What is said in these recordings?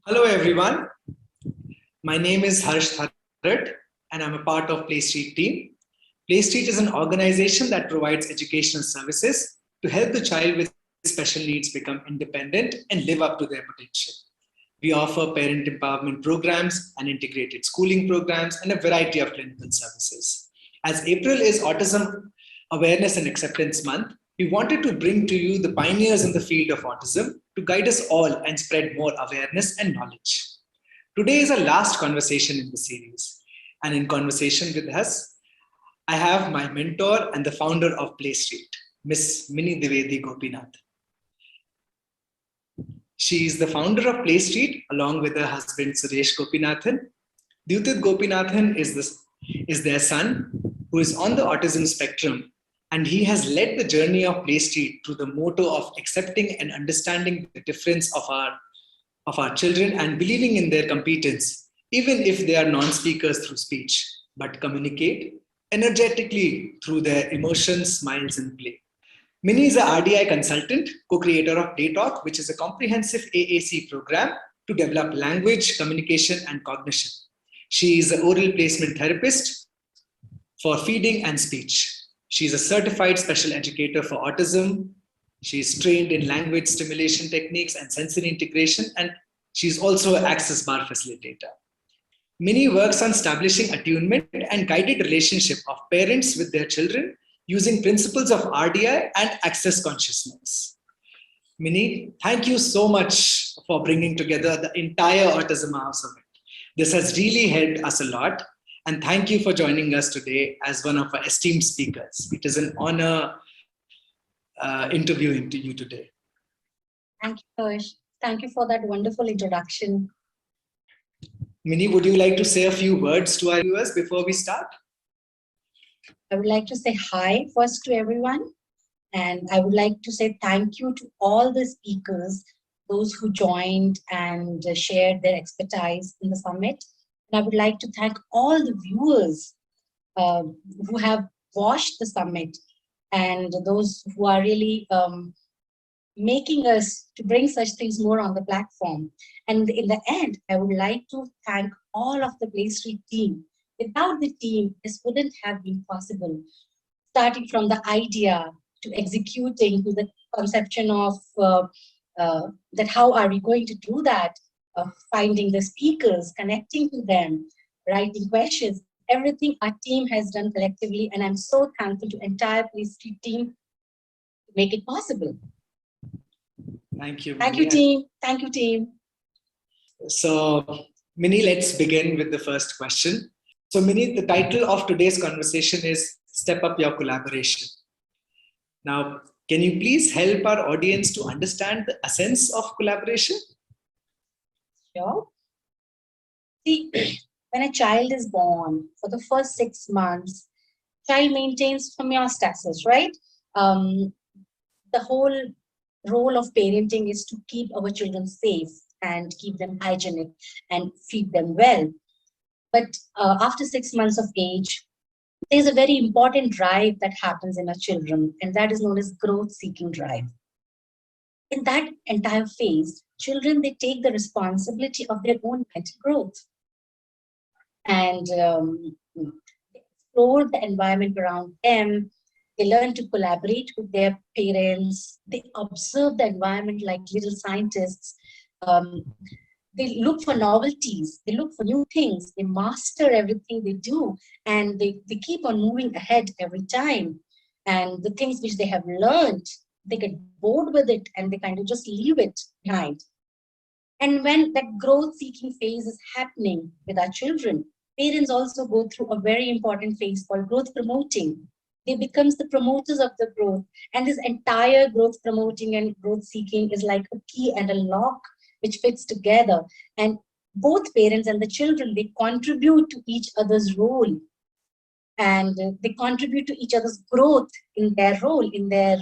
Hello everyone, my name is Harsh Tharat and I'm a part of PlayStreet team. PlayStreet is an organization that provides educational services to help the child with special needs become independent and live up to their potential. We offer parent empowerment programs and integrated schooling programs and a variety of clinical services. As April is Autism Awareness and Acceptance Month, we wanted to bring to you the pioneers in the field of autism to guide us all and spread more awareness and knowledge. Today is our last conversation in the series. And in conversation with us, I have my mentor and the founder of PlayStreet, Miss Mini Dwivedi Gopinathan. She is the founder of PlayStreet along with her husband Suresh Gopinathan. Dyutit Gopinathan is their son who is on the autism spectrum, and he has led the journey of PlayStreet through the motto of accepting and understanding the difference of our children and believing in their competence, even if they are non-speakers through speech, but communicate energetically through their emotions, smiles, and play. Mini is a RDI Consultant, co-creator of PlayTalk, which is a comprehensive AAC program to develop language, communication, and cognition. She is an oral placement therapist for feeding and speech. She is a certified special educator for autism. She is trained in language stimulation techniques and sensory integration, and she is also an Access Bar Facilitator. Mini works on establishing attunement and guided relationship of parents with their children using principles of RDI and Access Consciousness. Mini, thank you so much for bringing together the entire Autism House of It. This has really helped us a lot. And thank you for joining us today as one of our esteemed speakers. It is an honor interviewing you today. Thank you, Harsh. Thank you for that wonderful introduction. Mini, would you like to say a few words to our viewers before we start? I would like to say hi first to everyone. And I would like to say thank you to all the speakers, those who joined and shared their expertise in the summit. And I would like to thank all the viewers who have watched the summit and those who are really making us to bring such things more on the platform. And in the end, I would like to thank all of the PlayStreet team. Without the team, this wouldn't have been possible. Starting from the idea to executing to the conception of that how are we going to do that, finding the speakers, connecting to them, writing questions, everything our team has done collectively. And I'm so thankful to entire PlayStreet team to make it possible. Thank you. Thank you, team. Thank you, team. So, Mini, let's begin with the first question. So, Mini, the title of today's conversation is Step Up Your Collaboration. Now, can you please help our audience to understand the essence of collaboration? Sure. See, when a child is born, for the first 6 months, child maintains homeostasis, right? The whole role of parenting is to keep our children safe and keep them hygienic and feed them well. But after 6 months of age, there's a very important drive that happens in our children, and that is known as growth-seeking drive. In that entire phase, children, they take the responsibility of their own mental growth. And they explore the environment around them. They learn to collaborate with their parents. They observe the environment like little scientists. They look for novelties. They look for new things. They master everything they do. And they keep on moving ahead every time. And the things which they have learned, they get bored with it and they kind of just leave it behind. And when that growth-seeking phase is happening with our children, parents also go through a very important phase called growth promoting. They become the promoters of the growth. And this entire growth promoting and growth seeking is like a key and a lock which fits together. And both parents and the children, they contribute to each other's role. And they contribute to each other's growth in their role, in their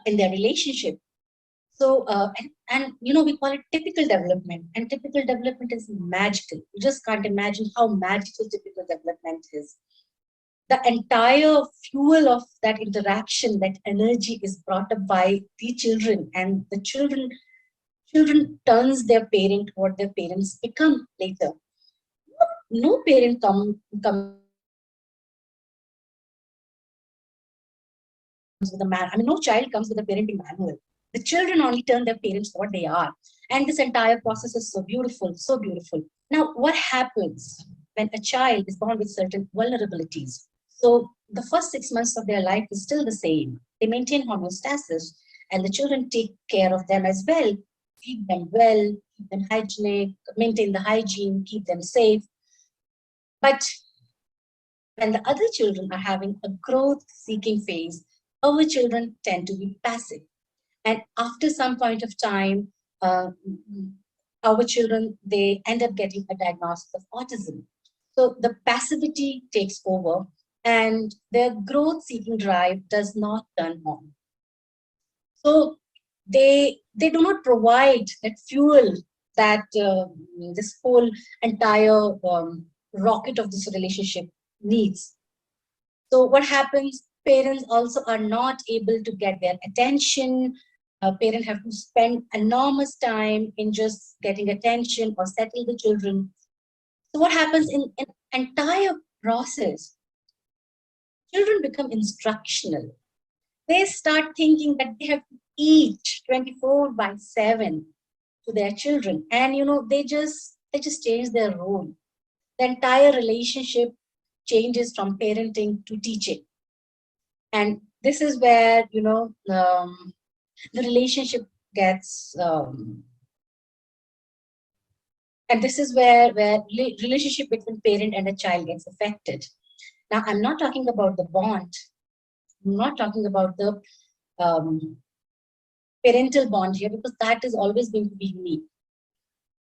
relationship. So, and you know, we call it typical development, and typical development is magical. You just can't imagine how magical typical development is. The entire fuel of that interaction, that energy is brought up by the children, and the children children turns their parent what their parents become later. No parent comes with a man. I mean, no child comes with a parenting manual. The children only turn their parents what they are. And this entire process is so beautiful, so beautiful. Now, what happens when a child is born with certain vulnerabilities? So the first 6 months of their life is still the same. They maintain homeostasis, and the children take care of them as well, feed them well, keep them hygienic, maintain the hygiene, keep them safe. But when the other children are having a growth-seeking phase, our children tend to be passive. And after some point of time, our children, they end up getting a diagnosis of autism. So the passivity takes over and their growth-seeking drive does not turn on. So they do not provide that fuel that this whole entire rocket of this relationship needs. So what happens? Parents also are not able to get their attention. Parents have to spend enormous time in just getting attention or settle the children. So what happens in an entire process? Children become instructional. They start thinking that they have to eat 24/7 to their children, and they just change their role. The entire relationship changes from parenting to teaching, and this is where the relationship gets and this is where relationship between parent and a child gets affected. Now, I'm not talking about the bond. I'm not talking about the parental bond here, because that is always going to be unique.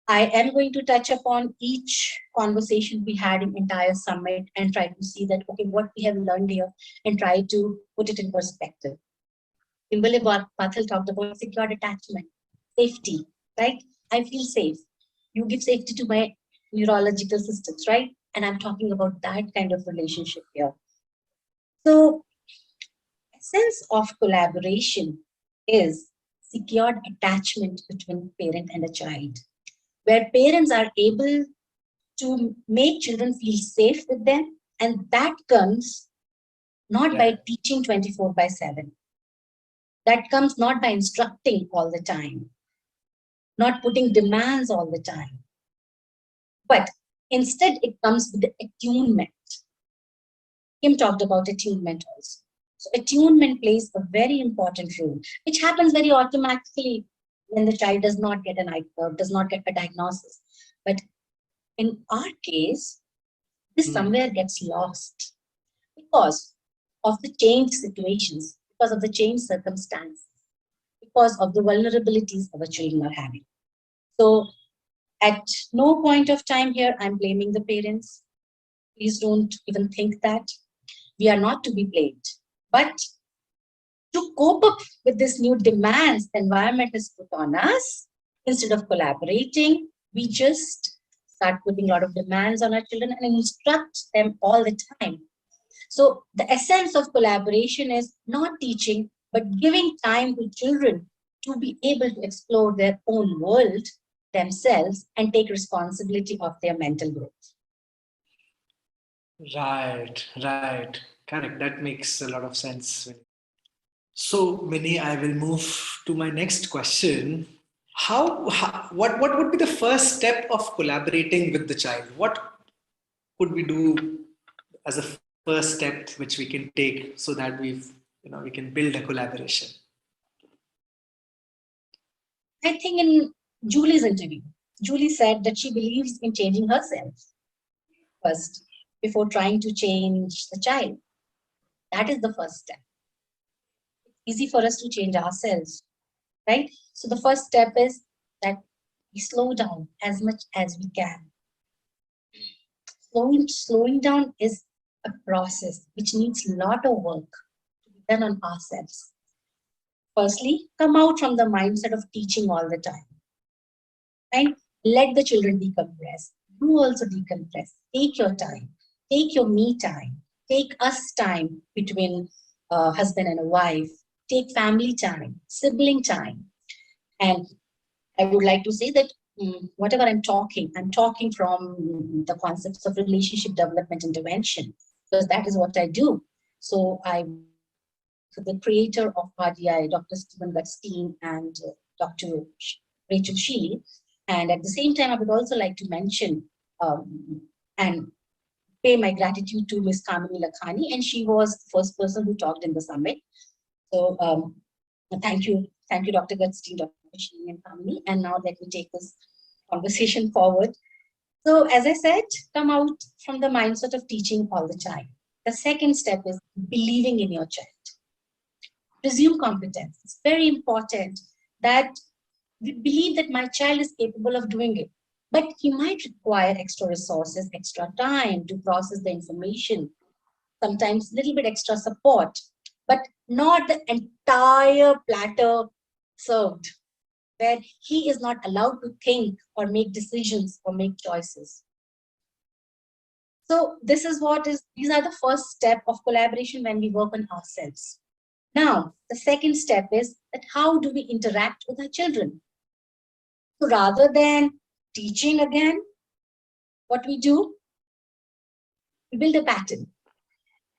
I am going to touch upon each conversation we had in entire summit and try to see that, okay, what we have learned here, and try to put it in perspective. Kimberly Pathal talked about secure attachment, safety, right? I feel safe. You give safety to my neurological systems, right? And I'm talking about that kind of relationship here. So, essence of collaboration is secured attachment between parent and a child, where parents are able to make children feel safe with them, and that comes not by teaching 24/7. That comes not by instructing all the time, not putting demands all the time, but instead it comes with the attunement. Kim talked about attunement also. So attunement plays a very important role, which happens very automatically when the child does not get does not get a diagnosis. But in our case, this somewhere gets lost because of the changed situations, because of the changed circumstances, because of the vulnerabilities our children are having. So at no point of time here, I'm blaming the parents. Please don't even think that. We are not to be blamed. But to cope up with this new demands the environment has put on us, instead of collaborating, we just start putting a lot of demands on our children and instruct them all the time. So the essence of collaboration is not teaching, but giving time to children to be able to explore their own world themselves and take responsibility of their mental growth. Right. Correct. That makes a lot of sense. So, Minnie, I will move to my next question. What would be the first step of collaborating with the child? What could we do as a first step which we can take so that we can build a collaboration? I think in Julie's interview, Julie said that she believes in changing herself first before trying to change the child. That is the first step. It's easy for us to change ourselves, right? So the first step is that we slow down as much as we can. Slowing down is a process which needs a lot of work to be done on ourselves. Firstly, come out from the mindset of teaching all the time. Right? Let the children decompress. You also decompress. Take your time. Take your me time. Take us time between a husband and a wife. Take family time, sibling time. And I would like to say that whatever I'm talking from the concepts of relationship development intervention, because that is what I do. So the creator of RDI, Dr. Stephen Gutstein and Dr. Rachel Sheely. And at the same time, I would also like to mention and pay my gratitude to Ms. Kamini Lakhani, and she was the first person who talked in the summit. So thank you, Dr. Gutstein, Dr. Sheely, and Kamini. And now let me take this conversation forward. So as I said, come out from the mindset of teaching all the time. The second step is believing in your child. Presume competence. It's very important that we believe that my child is capable of doing it, but he might require extra resources, extra time to process the information, sometimes a little bit extra support, but not the entire platter served, where he is not allowed to think or make decisions or make choices. So these are the first step of collaboration when we work on ourselves. Now, the second step is that how do we interact with our children? So rather than teaching again, what we do, we build a pattern,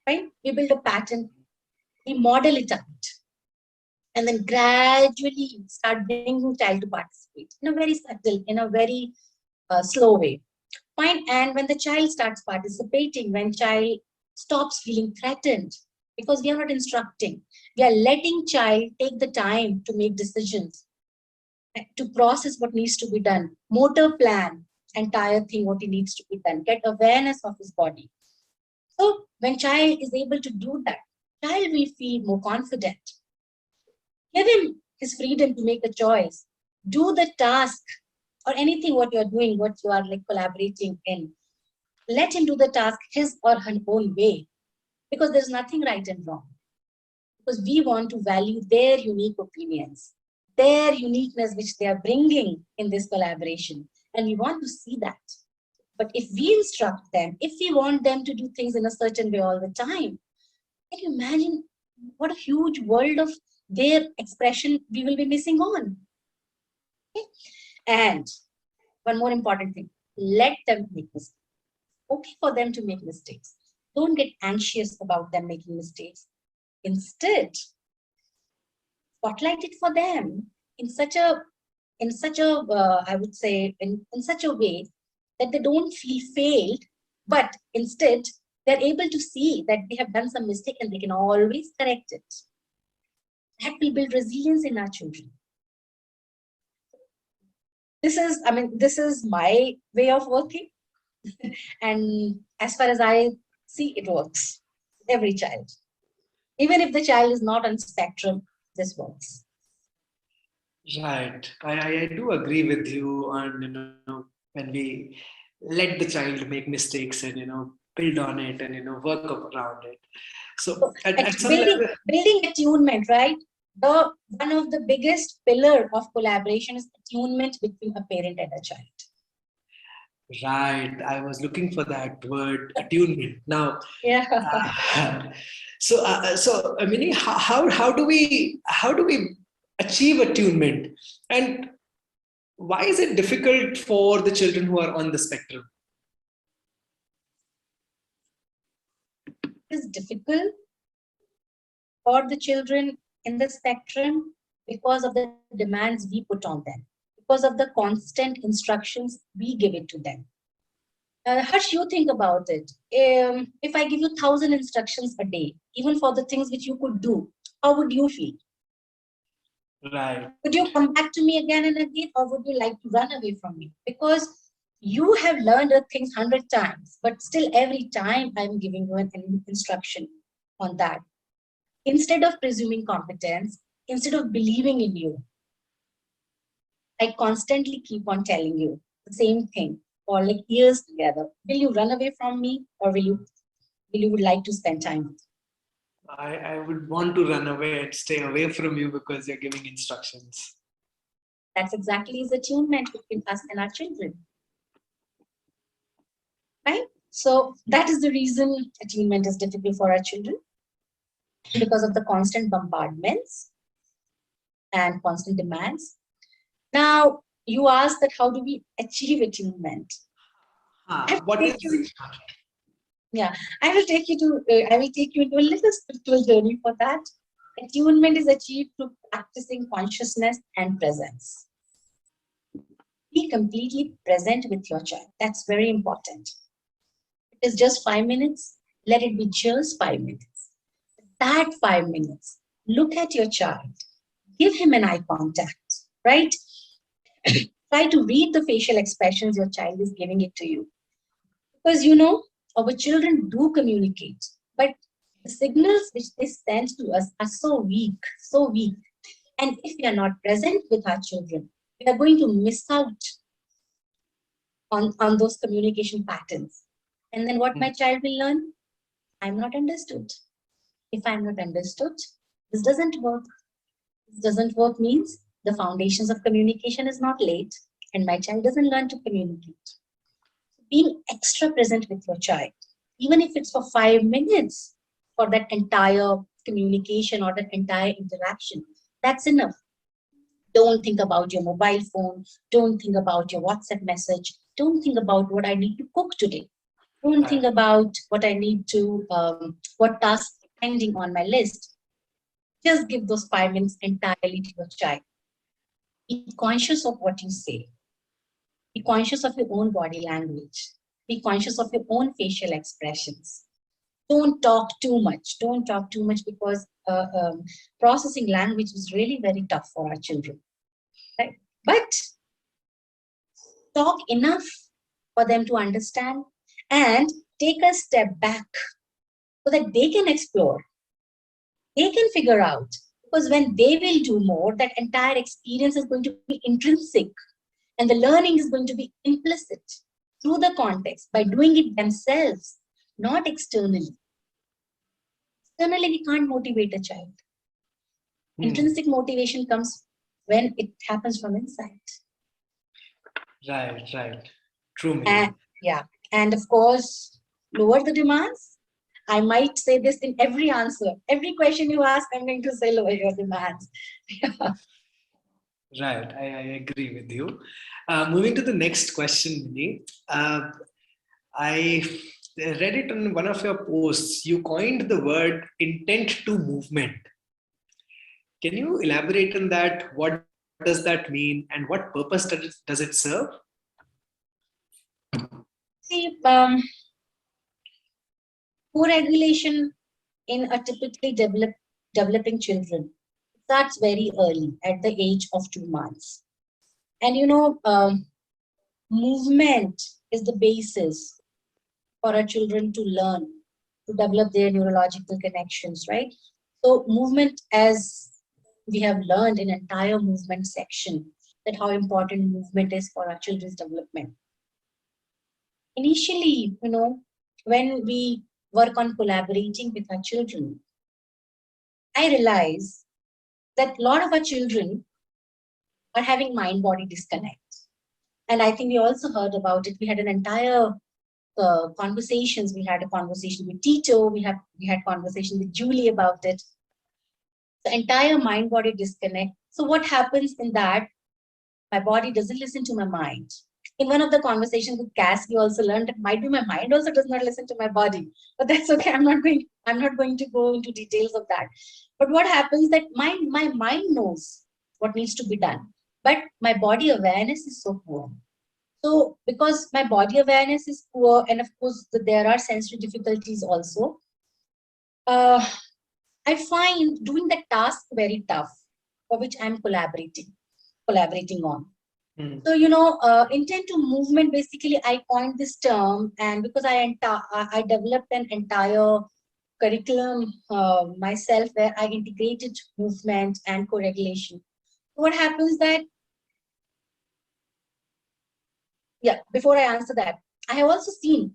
right? We build a pattern, we model it out, and then gradually start bringing the child to participate in a very subtle, in a very slow way. Fine. And when the child starts participating, when child stops feeling threatened, because we are not instructing, we are letting child take the time to make decisions, to process what needs to be done, motor plan, entire thing, what he needs to be done, get awareness of his body. So when child is able to do that, child will feel more confident. Give him his freedom to make a choice. Do the task or anything what you're doing, what you are like collaborating in. Let him do the task his or her own way, because there's nothing right and wrong. Because we want to value their unique opinions, their uniqueness which they are bringing in this collaboration, and we want to see that. But if we instruct them, if we want them to do things in a certain way all the time, can you imagine what a huge world of their expression we will be missing on? Okay? And one more important thing, let them make mistakes. Okay for them to make mistakes. Don't get anxious about them making mistakes. Instead, spotlight it for them in such a I would say in such a way that they don't feel failed, but instead they're able to see that they have done some mistake and they can always correct it. That will build resilience in our children. This is my way of working. And as far as I see, it works. Every child. Even if the child is not on spectrum, this works. Right. I do agree with you on, when we let the child make mistakes and, build on it and, work around it. So at some level, building attunement, right? One of the biggest pillar of collaboration is attunement between a parent and a child. Right. I was looking for that word, attunement. Now, yeah. So Amini, how do we achieve attunement, and why is it difficult for the children who are on the spectrum? It is difficult for the children in the spectrum because of the demands we put on them, because of the constant instructions we give it to them. Harsh, you think about it. If I give you 1,000 instructions a day, even for the things which you could do, how would you feel? Right. Would you come back to me again and again, or would you like to run away from me? Because you have learned the things 100 times, but still every time I'm giving you an instruction on that. Instead of presuming competence, instead of believing in you, I constantly keep on telling you the same thing for like years together. Will you run away from me, or will you would like to spend time with me? I would want to run away and stay away from you because you're giving instructions. That's exactly the attunement between us and our children. Right? So that is the reason attunement is difficult for our children, because of the constant bombardments and constant demands. Now, you asked that how do we achieve attunement? What is Yeah, I will take you into a little spiritual journey for that. Attunement is achieved through practicing consciousness and presence. Be completely present with your child. That's very important. It is just 5 minutes. Let it be just 5 minutes. That 5 minutes, look at your child. Give him an eye contact, right? Try to read the facial expressions your child is giving it to you. Because our children do communicate, but the signals which they send to us are so weak, so weak. And if we are not present with our children, we are going to miss out on those communication patterns. And then what my child will learn? I'm not understood. If I'm not understood, this doesn't work. This doesn't work means the foundations of communication is not laid and my child doesn't learn to communicate. Being extra present with your child, even if it's for 5 minutes for that entire communication or that entire interaction, that's enough. Don't think about your mobile phone. Don't think about your WhatsApp message. Don't think about what I need to cook today. Don't think about what I need to, what tasks pending on my list. Just give those 5 minutes entirely to your child. Be conscious of what you say. Be conscious of your own body language. Be conscious of your own facial expressions. Don't talk too much. Don't talk too much because processing language is really very tough for our children. Right? But talk enough for them to understand and take a step back so that they can explore. They can figure out. Because when they will do more, that entire experience is going to be intrinsic. And the learning is going to be implicit through the context by doing it themselves, not externally. Externally, we can't motivate a child. Intrinsic motivation comes when it happens from inside. Right. True. And of course, lower the demands. I might say this in every answer. Every question you ask, I'm going to say lower your demands. Right, I agree with you. Moving to the next question, Vinny. I read it on one of your posts. You coined the word intent to movement. Can you elaborate on that? What does that mean and what purpose does it serve? See, co-regulation in a typically developing children starts very early at the age of 2 months. And movement is the basis for our children to learn, to develop their neurological connections, right? So movement, as we have learned in entire movement section, that how important movement is for our children's development. Initially, when we work on collaborating with our children, I realize that a lot of our children are having mind-body disconnect. And I think we also heard about it. We had an entire conversations. We had a conversation with Tito. We had conversation with Julie about it. The entire mind-body disconnect. So what happens in that? My body doesn't listen to my mind. In one of the conversations with Cass, we also learned that might be my mind also does not listen to my body. But that's okay. I'm not going to go into details of that. But what happens that my mind knows what needs to be done, but my body awareness is so poor. So because my body awareness is poor, and of course there are sensory difficulties also, I find doing that task very tough, for which I'm collaborating on. So, intent to movement, basically, I coined this term, and because I developed an entire curriculum myself where I integrated movement and co-regulation. What happens that, before I answer that, I have also seen,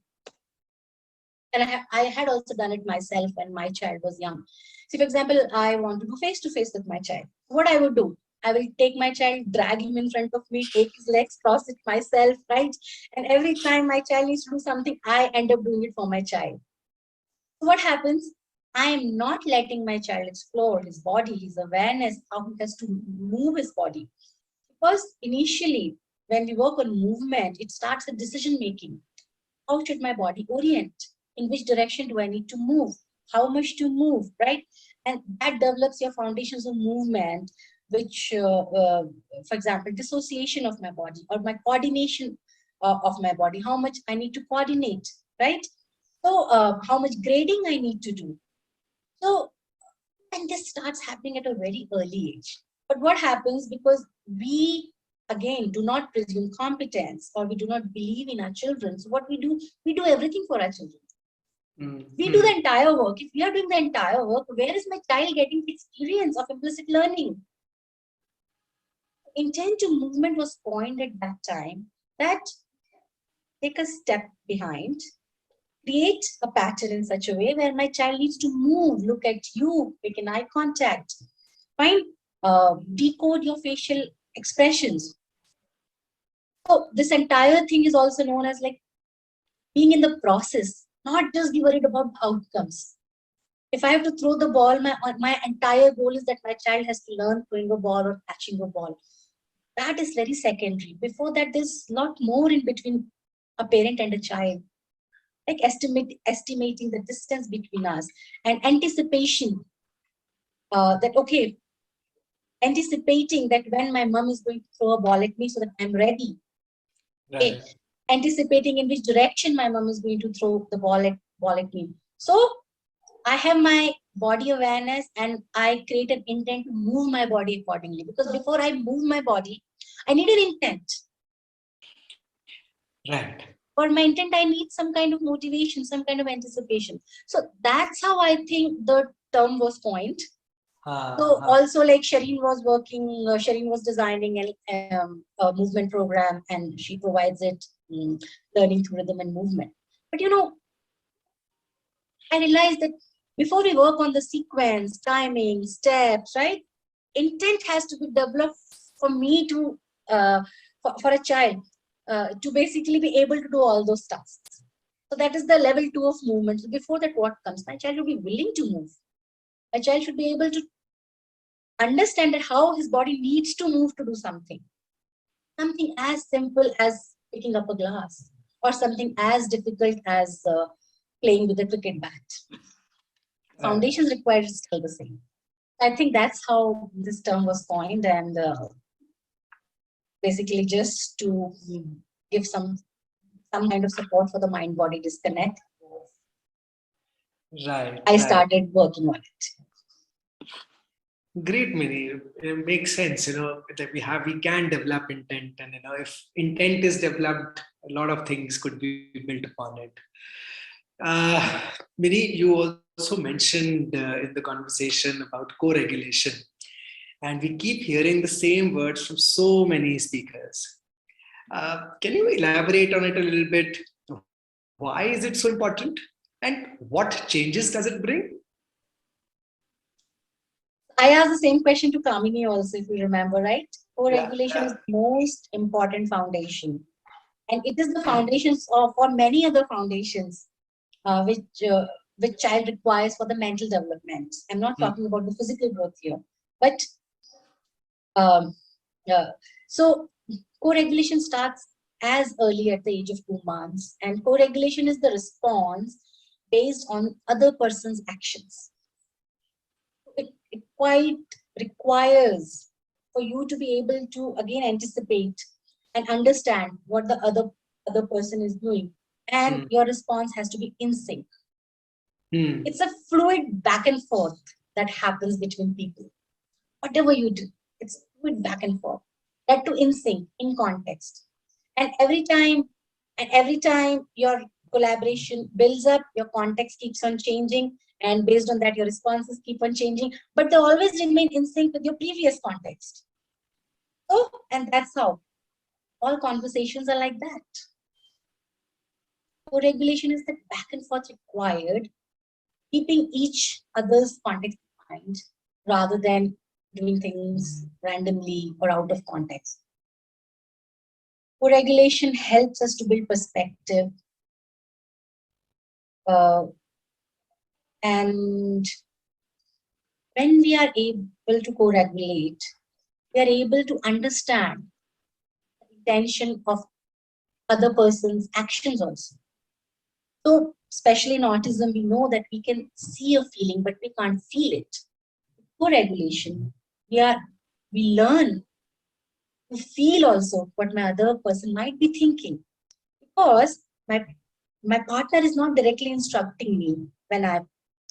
and I had also done it myself when my child was young. So, for example, I want to do face-to-face with my child. What I would do, I will take my child, drag him in front of me, take his legs, cross it myself, right? And every time my child needs to do something, I end up doing it for my child. So what happens? I am not letting my child explore his body, his awareness, how he has to move his body. Because initially, when we work on movement, it starts with decision making. How should my body orient? In which direction do I need to move? How much to move, right? And that develops your foundations of movement, which, for example, dissociation of my body or my coordination of my body, how much I need to coordinate, right? So how much grading I need to do. So, and this starts happening at a very early age. But what happens, because we, again, do not presume competence, or we do not believe in our children. So what we do everything for our children. We do the entire work. If we are doing the entire work, where is my child getting the experience of implicit learning? Intent to movement was coined at that time, that take a step behind, create a pattern in such a way where my child needs to move, look at you, make an eye contact, fine, decode your facial expressions. So this entire thing is also known as like being in the process, not just be worried about outcomes. If I have to throw the ball, my entire goal is that my child has to learn throwing a ball or catching a ball. That is very secondary. Before that, there's a lot more in between a parent and a child. Like estimating the distance between us, and anticipation that, okay, anticipating that when my mom is going to throw a ball at me so that I'm ready. Right. Okay. Anticipating in which direction my mom is going to throw the ball at me. So I have my body awareness, and I create an intent to move my body accordingly. Because before I move my body, I need an intent. Right. For my intent, I need some kind of motivation, some kind of anticipation. So that's how I think the term was coined. So also, like Shireen was designing a movement program, and she provides it, learning through rhythm and movement. But I realized that before we work on the sequence, timing, steps, right? Intent has to be developed for me to, for a child, to basically be able to do all those tasks. So that is the level 2 of movement. So before that, what comes? My child will be willing to move. My child should be able to understand that how his body needs to move to do something. Something as simple as picking up a glass, or something as difficult as playing with a cricket bat. Foundations required is still the same. I think that's how this term was coined, and basically just to give some kind of support for the mind-body disconnect. Right. I started working on it. Great, Mini. It makes sense, that we can develop intent, and if intent is developed, a lot of things could be built upon it. Mini, you also mentioned in the conversation about co-regulation, and we keep hearing the same words from so many speakers. Can you elaborate on it a little bit? Why is it so important, and what changes does it bring? I asked the same question to Kamini also, if you remember, right? Co-regulation is the most important foundation. And it is the foundations for many other foundations which child requires for the mental development. I'm not talking about the physical growth here. But so co-regulation starts as early at the age of 2 months. And co-regulation is the response based on other person's actions. It quite requires for you to be able to, again, anticipate and understand what the other person is doing, and your response has to be in sync. It's a fluid back and forth that happens between people. Whatever you do, it's fluid back and forth. That too in sync, in context. And every time your collaboration builds up, your context keeps on changing, and based on that, your responses keep on changing, but they always remain in sync with your previous context. So, and that's how all conversations are like that. Co-regulation is the back and forth required, keeping each other's context in mind, rather than doing things randomly or out of context. Co-regulation helps us to build perspective, and when we are able to co-regulate, we are able to understand the intention of other person's actions also. So, especially in autism, we know that we can see a feeling, but we can't feel it. Co-regulation, we learn to feel also what my other person might be thinking, because my partner is not directly instructing me when I'm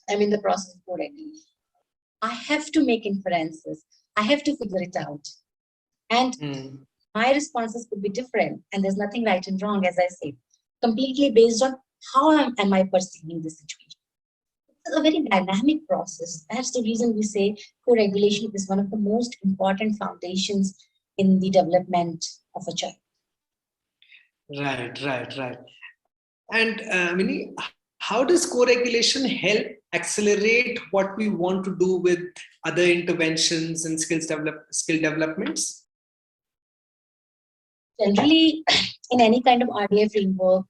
in the process of co-regulation. I have to make inferences. I have to figure it out. And my responses could be different. And there's nothing right and wrong, as I say, completely based on how am I perceiving the situation. It's a very dynamic process. That's the reason we say co-regulation is one of the most important foundations in the development of a child. Right. And Mini, how does co-regulation help accelerate what we want to do with other interventions and skill developments? Generally, in any kind of RDI framework,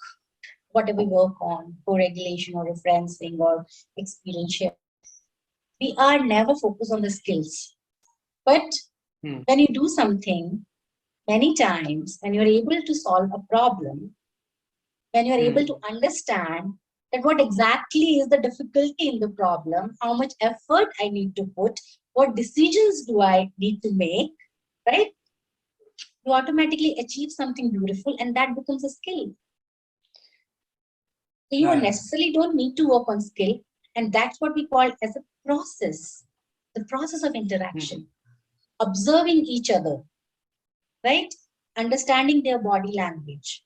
whatever we work on, co-regulation or referencing or experiential, we are never focused on the skills. But when you do something, many times, when you're able to solve a problem, when you're able to understand that what exactly is the difficulty in the problem, how much effort I need to put, what decisions do I need to make, right? You automatically achieve something beautiful, and that becomes a skill. So you necessarily don't need to work on skill, and that's what we call as a process, the process of interaction, observing each other, right? Understanding their body language,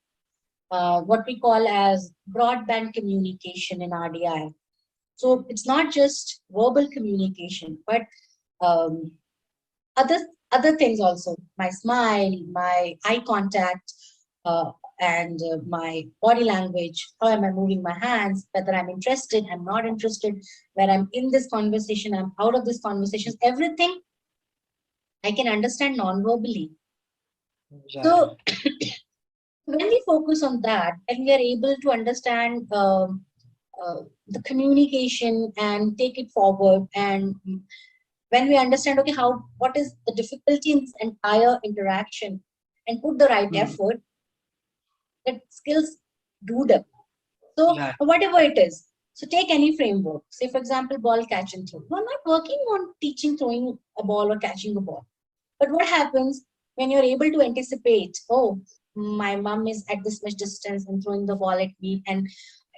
what we call as broadband communication in RDI. So it's not just verbal communication, but other things also. My smile, my eye contact, and my body language. How am I moving my hands? Whether I'm interested, I'm not interested. Where I'm in this conversation, I'm out of this conversation. Everything I can understand non-verbally. Right. So when we focus on that, and we are able to understand the communication and take it forward, and when we understand, okay, what is the difficulty in this entire interaction, and put the right effort, that skills do develop. So whatever it is, so take any framework. Say, for example, ball catch and throw. You're not working on teaching throwing a ball or catching a ball. But what happens when you're able to anticipate, oh, my mom is at this much distance and throwing the ball at me, and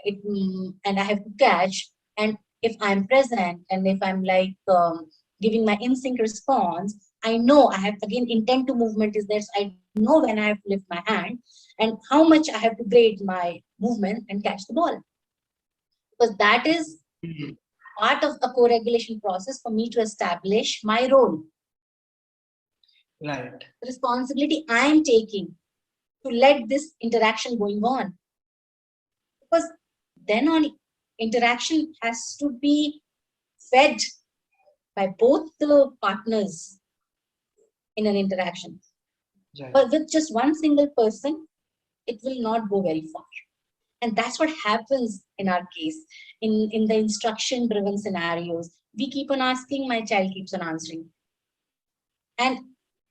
I have to catch. And if I'm present, and if I'm like giving my in-sync response, I know I have, again, intent to movement is there. So I know when I have to lift my hand and how much I have to grade my movement and catch the ball. Because that is part of a co-regulation process for me to establish my role. Right. The responsibility I am taking to let this interaction going on. Because then on, interaction has to be fed by both the partners in an interaction. Right. But with just one single person, it will not go very far. And that's what happens in our case. In the instruction-driven scenarios, we keep on asking, my child keeps on answering. And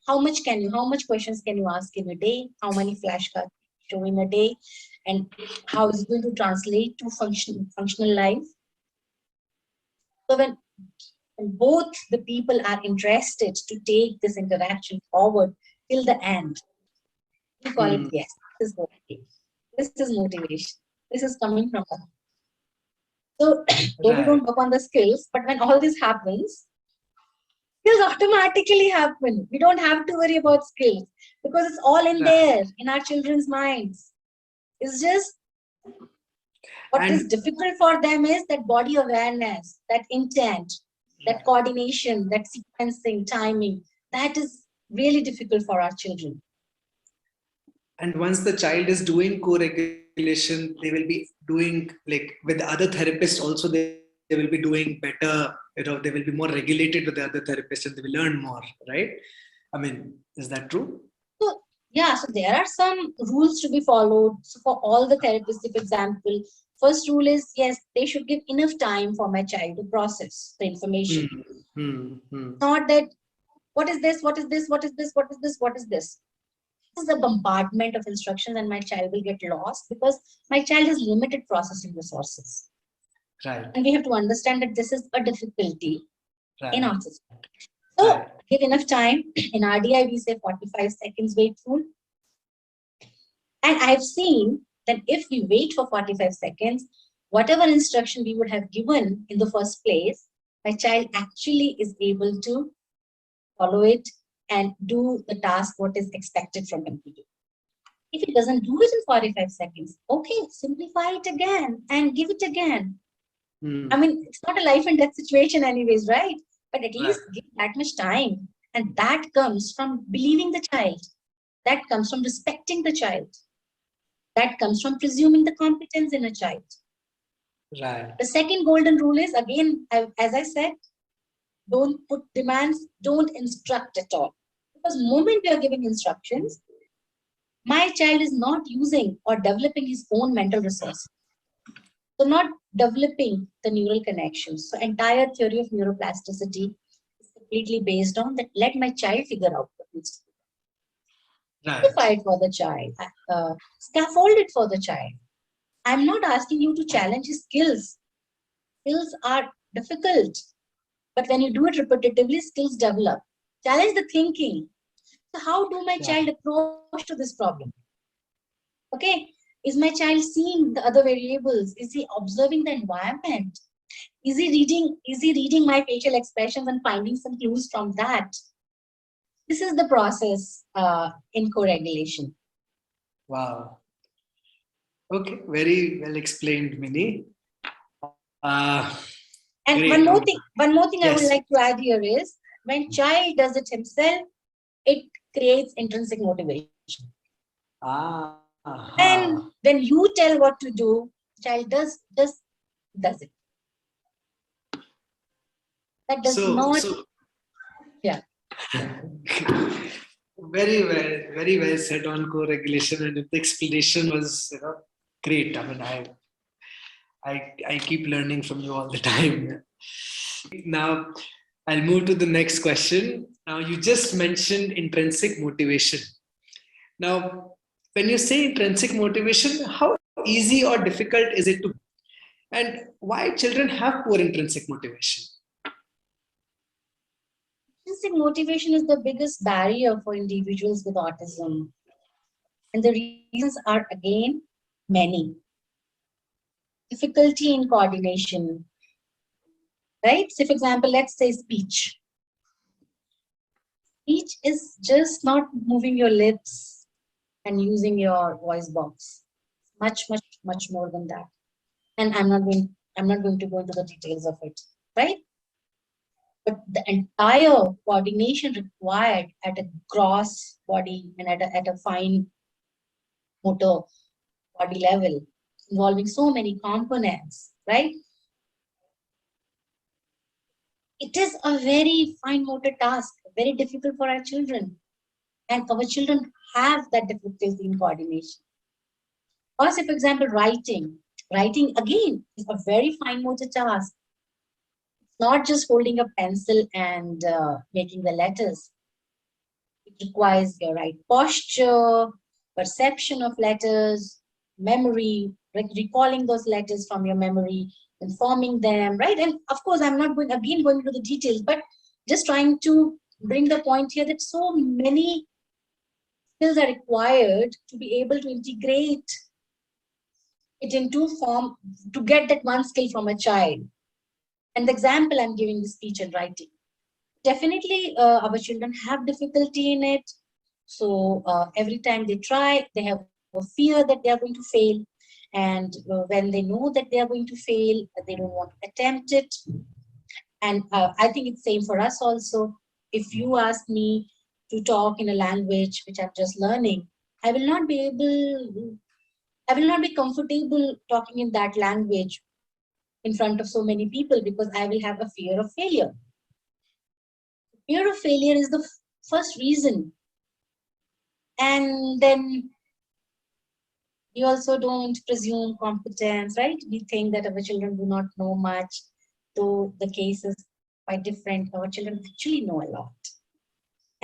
how much questions can you ask in a day? How many flashcards show in a day? And how is it going to translate to functional life? So when both the people are interested to take this interaction forward till the end, we call it, yes, this is motivation. This is motivation. This is coming from us. So though we don't work on the skills, but when all this happens, skills automatically happen. We don't have to worry about skills because it's all in there in our children's minds. It's just what is difficult for them is that body awareness, that intent, that coordination, that sequencing, timing. That is really difficult for our children. And once the child is doing co-regulation, they will be doing, like with the other therapists also, they will be doing better, they will be more regulated with the other therapists and they will learn more, right? I mean, is that true? So, yeah, so there are some rules to be followed. So for all the therapists, for example, first rule is, yes, they should give enough time for my child to process the information. Not that What is this? What is this? What is this? What is this? What is this? This is a bombardment of instructions, and my child will get lost because my child has limited processing resources. Right. And we have to understand that this is a difficulty in autism. So give enough time. In RDI, we say 45 seconds wait rule. And I've seen that if we wait for 45 seconds, whatever instruction we would have given in the first place, my child actually is able to follow it and do the task what is expected from him to do. If he doesn't do it in 45 seconds, okay, simplify it again and give it again. I mean, it's not a life and death situation anyways, right? But at least give that much time. And that comes from believing the child. That comes from respecting the child. That comes from presuming the competence in a child. Right. The second golden rule is, again, as I said, don't put demands, don't instruct at all. Because the moment we are giving instructions, my child is not using or developing his own mental resources. So not developing the neural connections. So entire theory of neuroplasticity is completely based on that. Let my child figure out what needs to be done. Simplify it for the child. Scaffold it for the child. I'm not asking you to challenge his skills. Skills are difficult. But when you do it repetitively, skills develop. Challenge the thinking. So how do my child approach to this problem? Okay. Is my child seeing the other variables? Is he observing the environment? Is he reading my facial expressions and finding some clues from that? This is the process in co-regulation. Wow. Okay, very well explained, Mini. And one more thing I would like to add here is, when child does it himself, it creates intrinsic motivation. And when you tell what to do, child does it. That does not. Yeah. Very well said on co-regulation, and the explanation was great. I mean, I keep learning from you all the time. Now, I'll move to the next question. Now, you just mentioned intrinsic motivation. Now, when you say intrinsic motivation, how easy or difficult is it to, and why children have poor intrinsic motivation? Intrinsic motivation is the biggest barrier for individuals with autism. And the reasons are, again, many. Difficulty in coordination, right? So, for example, let's say speech. Speech is just not moving your lips and using your voice box. Much more than that. And I'm not going to go into the details of it, right? But the entire coordination required at a gross body and at a fine motor body level, involving so many components, right? It is a very fine motor task, very difficult for our children. And our children have that difficulty in coordination. Or say, for example, writing. Writing, again, is a very fine motor task. It's not just holding a pencil and making the letters. It requires your right posture, perception of letters, memory, recalling those letters from your memory, informing them, right? And of course, I'm not going into the details, but just trying to bring the point here that so many skills are required to be able to integrate it into form to get that one skill from a child. And the example I'm giving is speech and writing. Definitely, our children have difficulty in it. So every time they try, they have a fear that they are going to fail. And when they know that they are going to fail, they don't want to attempt it. And I think it's same for us also. If you ask me to talk in a language which I'm just learning, I will not be comfortable talking in that language in front of so many people because I will have a fear of failure. Fear of failure is the first reason. And then we also don't presume competence, right? We think that our children do not know much, though the case is quite different. Our children actually know a lot.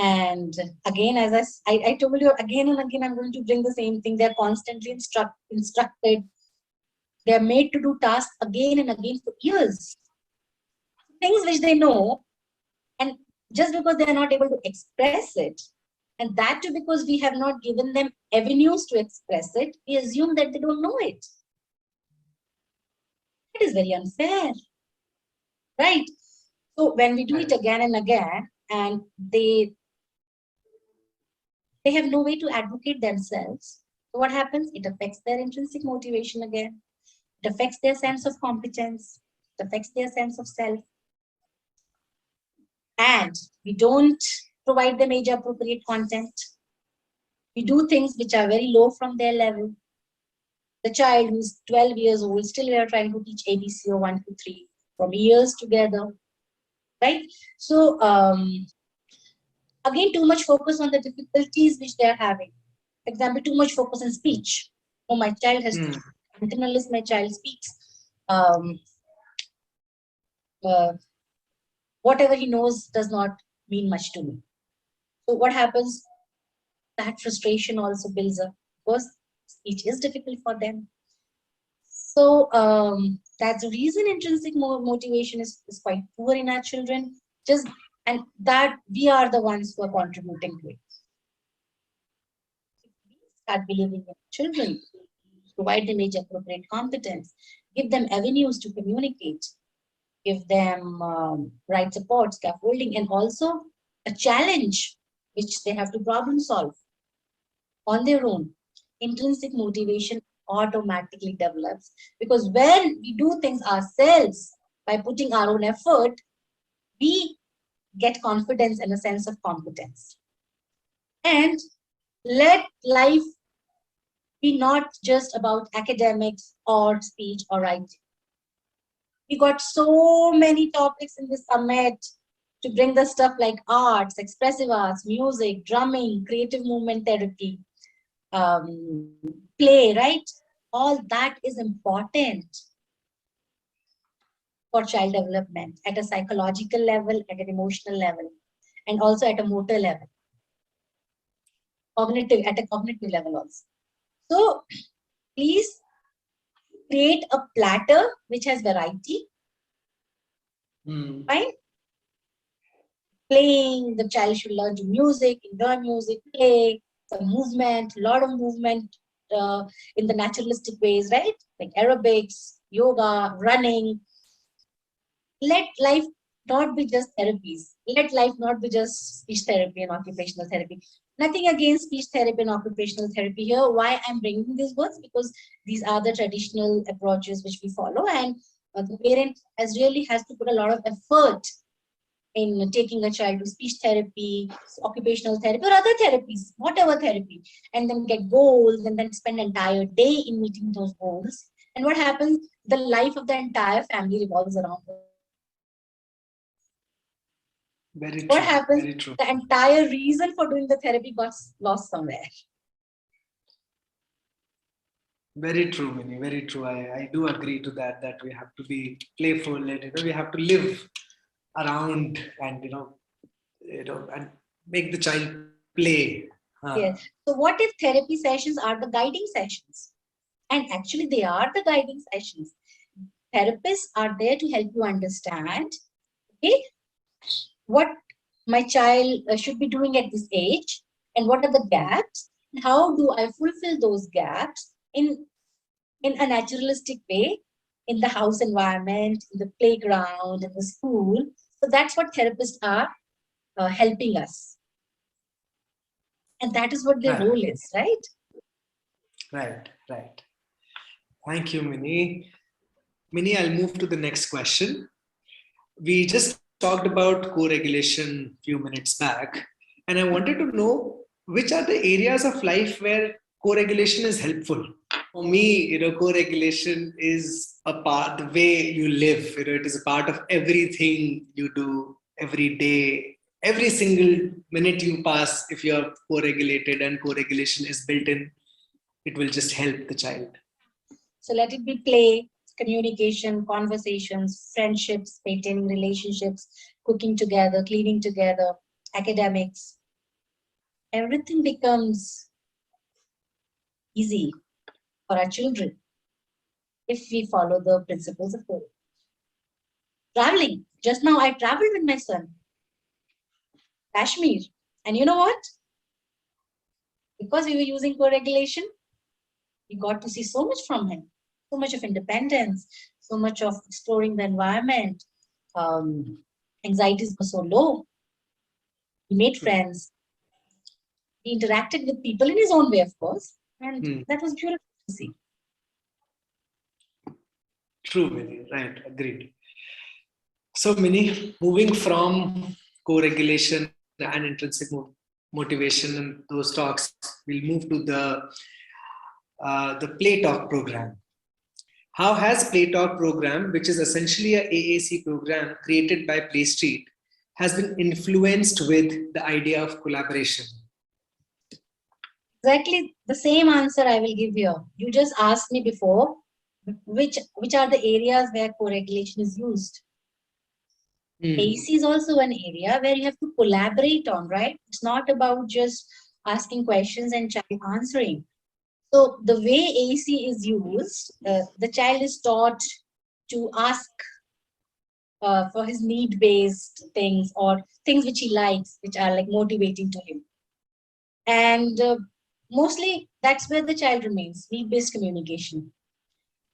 And again, as I told you, again and again, I'm going to bring the same thing. They're constantly instructed. They're made to do tasks again and again for years. Things which they know, and just because they are not able to express it, and that too because we have not given them avenues to express it, we assume that they don't know it. It is very unfair, right? So when we do it again and again, and they have no way to advocate themselves, so what happens? It affects their intrinsic motivation again. It affects their sense of competence. It affects their sense of self. And we don't provide them age-appropriate content. We do things which are very low from their level. The child who's 12 years old, still we are trying to teach ABC or 1, 2, 3 from years together, right? So again, too much focus on the difficulties which they are having. For example, too much focus on speech. Oh, my child has internalist, my child speaks. Whatever he knows does not mean much to me. So what happens? That frustration also builds up because speech is difficult for them. So that's the reason intrinsic motivation is quite poor in our children. And that we are the ones who are contributing to it. We start believing in children, provide them age-appropriate competence, give them avenues to communicate, give them right support, scaffolding, and also a challenge which they have to problem solve on their own. Intrinsic motivation automatically develops, because when we do things ourselves by putting our own effort, we get confidence and a sense of competence. And let life be not just about academics or speech or writing. We got so many topics in this summit to bring the stuff like arts, expressive arts, music, drumming, creative movement therapy, play, right? All that is important for child development at a psychological level, at an emotional level, and also at a motor level, at a cognitive level also. So please create a platter which has variety. Fine. Playing, the child should learn to music, enjoy music, play, some movement, a lot of movement in the naturalistic ways, right? Like aerobics, yoga, running. Let life not be just therapies. Let life not be just speech therapy and occupational therapy. Nothing against speech therapy and occupational therapy here. Why I'm bringing these words? Because these are the traditional approaches which we follow, and the parent really has to put a lot of effort in taking a child to speech therapy, occupational therapy, or other therapies, whatever therapy, and then get goals and then spend an entire day in meeting those goals. And what happens? The life of the entire family revolves around it. Very true. What happens? Very true. The entire reason for doing the therapy got lost somewhere. Very true, Minnie. Very true. I do agree to that. That we have to be playful, and we have to live around, and and make the child play. Yes. So what if therapy sessions are the guiding sessions? And actually, they are the guiding sessions. Therapists are there to help you understand, okay, what my child should be doing at this age, and what are the gaps, and how do I fulfill those gaps in a naturalistic way, in the house environment, in the playground, in the school. So that's what therapists are helping us. And that is what their role is, right? Right. Thank you, Minnie. Minnie, I'll move to the next question. We just talked about co-regulation a few minutes back, and I wanted to know which are the areas of life where co-regulation is helpful. For me, co-regulation is a part, the way you live. It is a part of everything you do every day. Every single minute you pass, if you're co-regulated and co-regulation is built in, it will just help the child. So let it be play, communication, conversations, friendships, maintaining relationships, cooking together, cleaning together, academics, everything becomes easy for our children if we follow the principles of code. Traveling. Just now I traveled with my son, Kashmir. And you know what? Because we were using co-regulation, we got to see so much from him. So much of independence, so much of exploring the environment. Anxieties were so low. He made friends. He interacted with people in his own way, of course. And that was beautiful to see. True, Minnie. Right. Agreed. So, Minnie, moving from co-regulation and intrinsic motivation and those talks, we'll move to the PlayTalk program. How has PlayTalk program, which is essentially a AAC program created by PlayStreet, has been influenced with the idea of collaboration? Exactly the same answer I will give here. You just asked me before, which are the areas where co-regulation is used. AC is also an area where you have to collaborate on, right? It's not about just asking questions and child answering. So the way AC is used, the child is taught to ask for his need-based things or things which he likes, which are like motivating to him. And mostly that's where the child remains, need-based communication.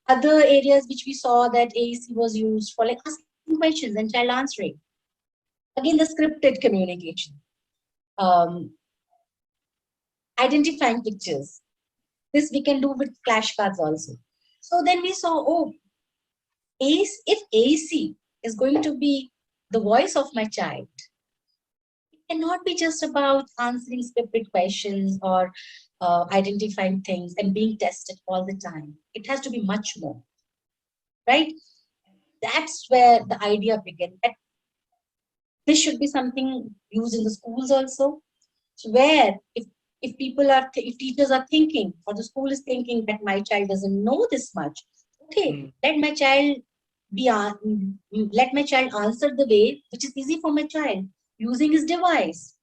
Other areas which we saw that AEC was used for like asking questions and child answering. Again, the scripted communication. Identifying pictures. This we can do with flashcards also. So then we saw, oh, if AC is going to be the voice of my child, it cannot be just about answering scripted questions or identifying things and being tested all the time. It has to be much more, right? That's where the idea began. That this should be something used in the schools also, so where if people are, if teachers are thinking or the school is thinking that my child doesn't know this much, okay, let my child let my child answer the way which is easy for my child using his device,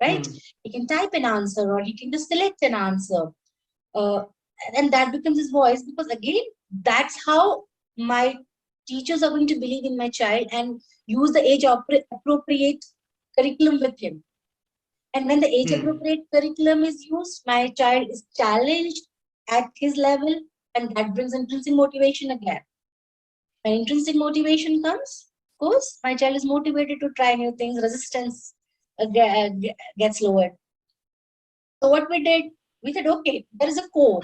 right? He can type an answer or he can just select an answer, and that becomes his voice, because again, that's how my teachers are going to believe in my child and use the age appropriate curriculum with him. And when the age appropriate curriculum is used, my child is challenged at his level, and that brings intrinsic motivation again. When intrinsic motivation comes, of course, my child is motivated to try new things, resistance gets lowered. So what we did, we said, okay, there is a core.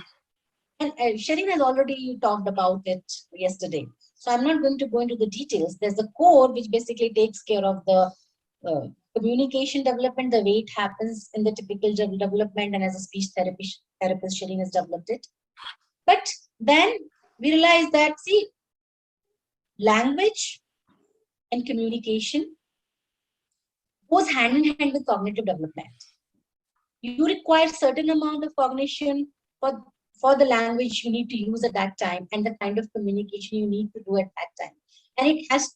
And Sherin has already talked about it yesterday. So I'm not going to go into the details. There's a core which basically takes care of the communication development, the way it happens in the typical development, and as a speech therapist, Sherin has developed it. But then we realized that, see, language and communication goes hand in hand with cognitive development. You require certain amount of cognition for the language you need to use at that time and the kind of communication you need to do at that time. And it has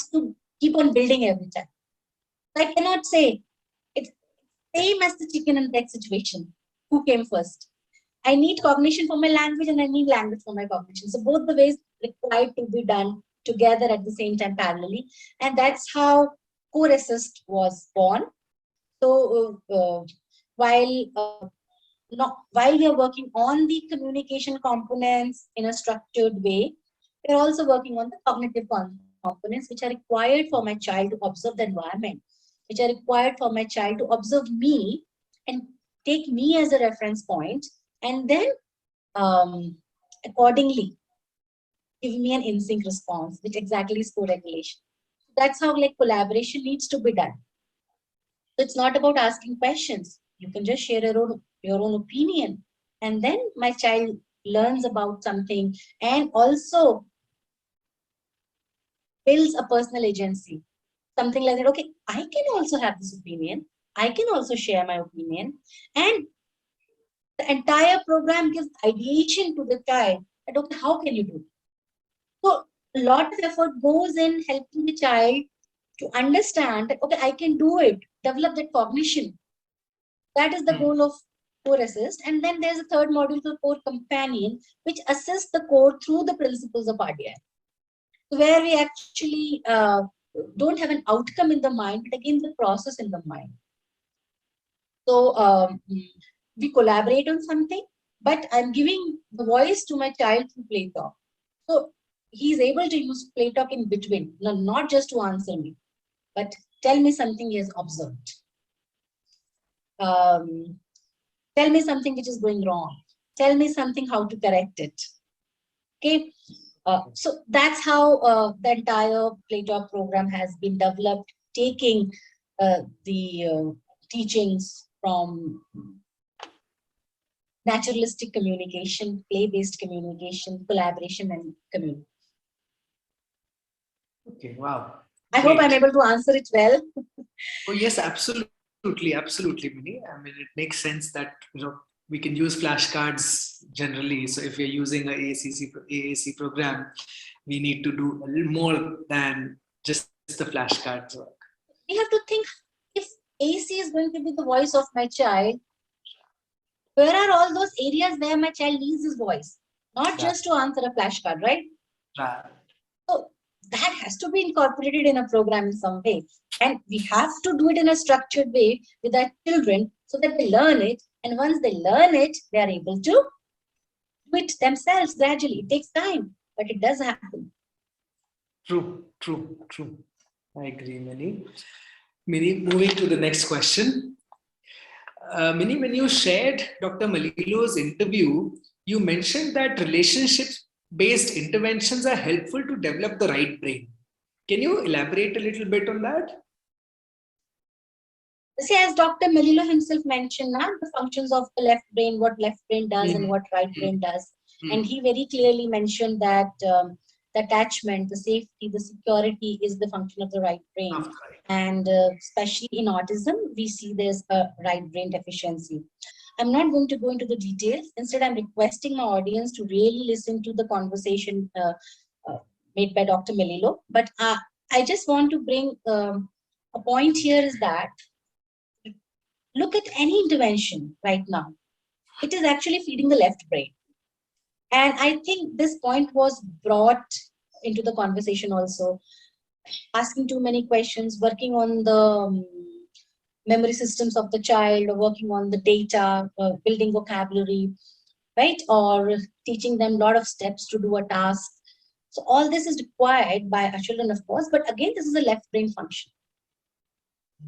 to keep on building every time. I cannot say it's same as the chicken and egg situation. Who came first? I need cognition for my language and I need language for my cognition. So both the ways required to be done together at the same time parallelly. And that's how Core Assist was born. So while we are working on the communication components in a structured way, we're also working on the cognitive components which are required for my child to observe the environment, which are required for my child to observe me and take me as a reference point, and then accordingly give me an in-sync response, which exactly is co-regulation. That's how like collaboration needs to be done. So it's not about asking questions. You can just share your own opinion, and then my child learns about something and also builds a personal agency. Something like that. Okay, I can also have this opinion. I can also share my opinion, and the entire program gives ideation to the child that, okay, how can you do it? So a lot of effort goes in helping the child to understand that, okay, I can do it, develop that cognition. That is the goal of core assist. And then there's a third module called core companion, which assists the core through the principles of RDI, where we actually don't have an outcome in the mind, but again the process in the mind. So we collaborate on something, but I'm giving the voice to my child through PlayTalk. So he's able to use PlayTalk in between, not just to answer me, but tell me something he has observed. Tell me something which is going wrong. Tell me something how to correct it. Okay. So that's how the entire PlayTalk program has been developed, taking the teachings from naturalistic communication, play-based communication, collaboration, and community. Okay, wow. I hope I'm able to answer it well. Oh yes, absolutely, absolutely, Mini. I mean, it makes sense that we can use flashcards generally. So if we're using a AAC program, we need to do a little more than just the flashcards work. We have to think, if AC is going to be the voice of my child, where are all those areas where my child needs his voice? Not just to answer a flashcard, right? Right. So that has to be incorporated in a program in some way. And we have to do it in a structured way with our children so that they learn it. And once they learn it, they are able to do it themselves gradually. It takes time, but it does happen. True. I agree, Mini. Moving to the next question. Mini, when you shared Dr. Malilo's interview, you mentioned that relationships-based interventions are helpful to develop the right brain. Can you elaborate a little bit on that? See, as Dr. Malilo himself mentioned, the functions of the left brain, what left brain does and what right brain does. And he very clearly mentioned that the attachment, the safety, the security is the function of the right brain. And especially in autism, we see there's a right brain deficiency. I'm not going to go into the details. Instead, I'm requesting my audience to really listen to the conversation made by Dr. Malilo. But I just want to bring a point here is that look at any intervention right now. It is actually feeding the left brain. And I think this point was brought into the conversation also. Asking too many questions, working on the memory systems of the child, or working on the data, building vocabulary, right? Or teaching them a lot of steps to do a task. So all this is required by our children, of course, but again, this is a left brain function.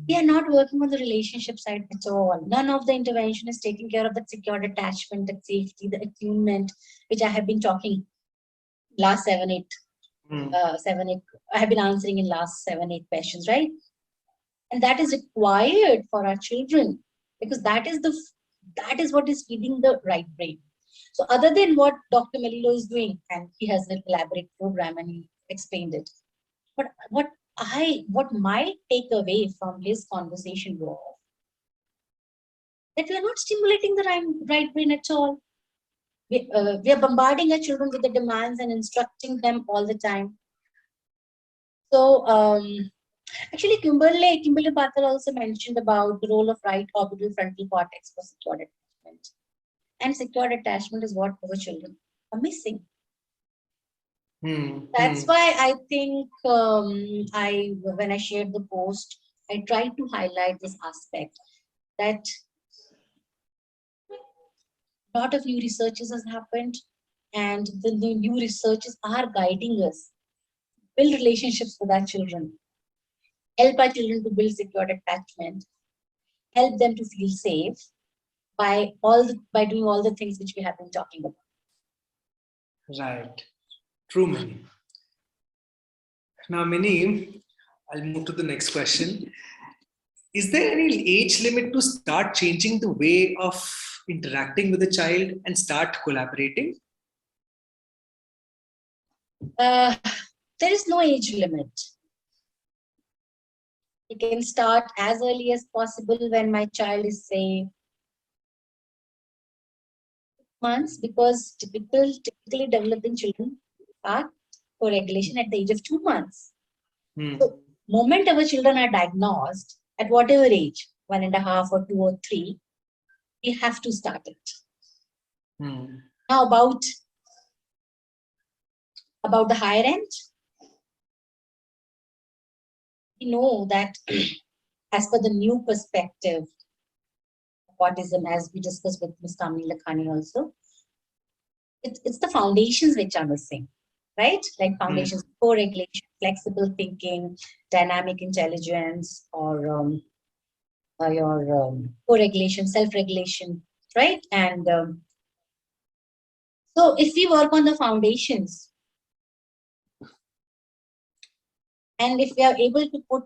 We are not working on the relationship side at all. None of the intervention is taking care of that secure attachment, that safety, the attunement, which I have been talking last 7, 8. I have been answering in last 7, 8 questions, right? And that is required for our children because that is what is feeding the right brain. So other than what Dr. Malilo is doing, and he has an elaborate program and he explained it, but what my takeaway from his conversation was that we are not stimulating the right brain at all. We are bombarding our children with the demands and instructing them all the time. So actually, Kimberly Patel also mentioned about the role of right orbital frontal cortex for secure attachment. And secure attachment is what our children are missing. That's why I think when I shared the post, I tried to highlight this aspect that a lot of new researches has happened, and the new researches are guiding us. Build relationships with our children, help our children to build secure attachment, help them to feel safe by doing all the things which we have been talking about. Right. True, Mini. Now, Mini, I'll move to the next question. Is there any age limit to start changing the way of interacting with a child and start collaborating? There is no age limit. You can start as early as possible when my child is, say, months, because typically developing children start co-regulation at the age of 2 months. So, moment our children are diagnosed at whatever age, 1.5 or 2 or 3, we have to start it. Hmm. Now about the higher end, we know that as per the new perspective of autism, as we discussed with Ms. Kamini Lakhani also, it's the foundations which are missing, right? Like foundations, co-regulation, flexible thinking, dynamic intelligence, or your co-regulation, self-regulation, right? And so if we work on the foundations, and if we are able to put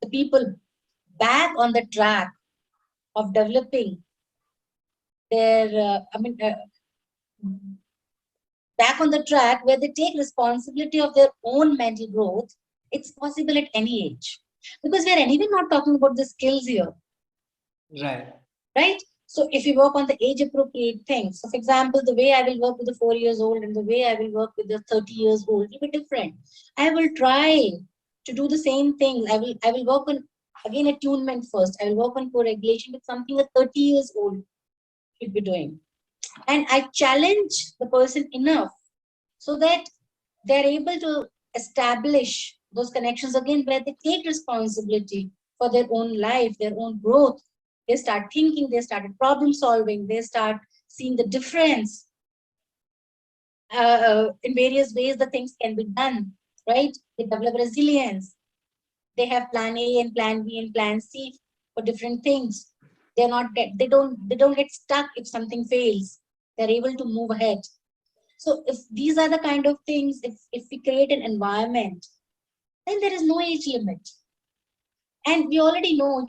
the people back on the track of developing their, back on the track where they take responsibility of their own mental growth, it's possible at any age. Because we are anyway not talking about the skills here. Right. Right? So if you work on the age appropriate things, so for example, the way I will work with the 4 years old and the way I will work with the 30 years old will be different. I will try to do the same thing. I will work on, again, attunement first. I will work on co-regulation with something a 30 years old should be doing. And I challenge the person enough so that they're able to establish those connections again where they take responsibility for their own life, their own growth. They start thinking, they started problem solving, they start seeing the difference in various ways the things can be done, right? They develop resilience. They have plan A and plan B and plan C for different things. They don't get stuck if something fails. They're able to move ahead. So if these are the kind of things, if we create an environment, then there is no age limit. And we already know,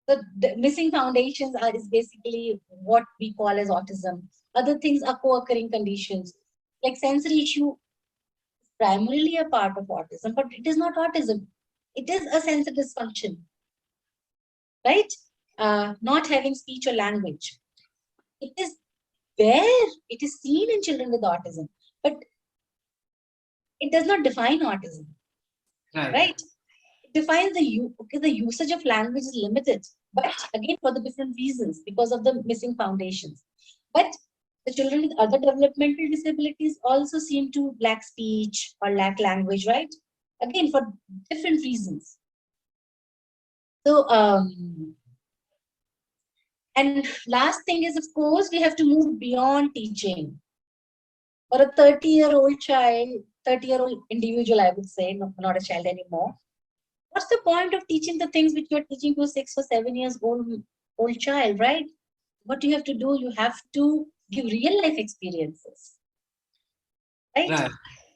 the missing foundations is basically what we call as autism. Other things are co-occurring conditions. Like sensory issue is primarily a part of autism, but it is not autism. It is a sensory dysfunction, right? Not having speech or language. It is where it is seen in children with autism, but it does not define autism, right? Defines the usage of language is limited, but again for the different reasons because of the missing foundations. But the children with other developmental disabilities also seem to lack speech or lack language, right? Again for different reasons. So and last thing is, of course, we have to move beyond teaching. For a 30-year-old child, 30-year-old individual, I would say, not a child anymore. What's the point of teaching the things which you're teaching to a 6 or 7 years old child, right? What you have to do, you have to give real life experiences, right?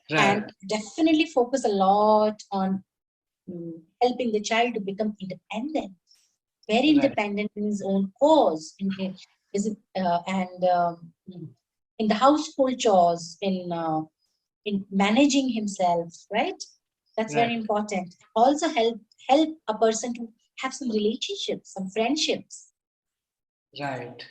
And definitely focus a lot on helping the child to become independent, very independent in his own cause, in the household chores, in managing himself, right? That's very important. Also help a person to have some relationships, some friendships. Right.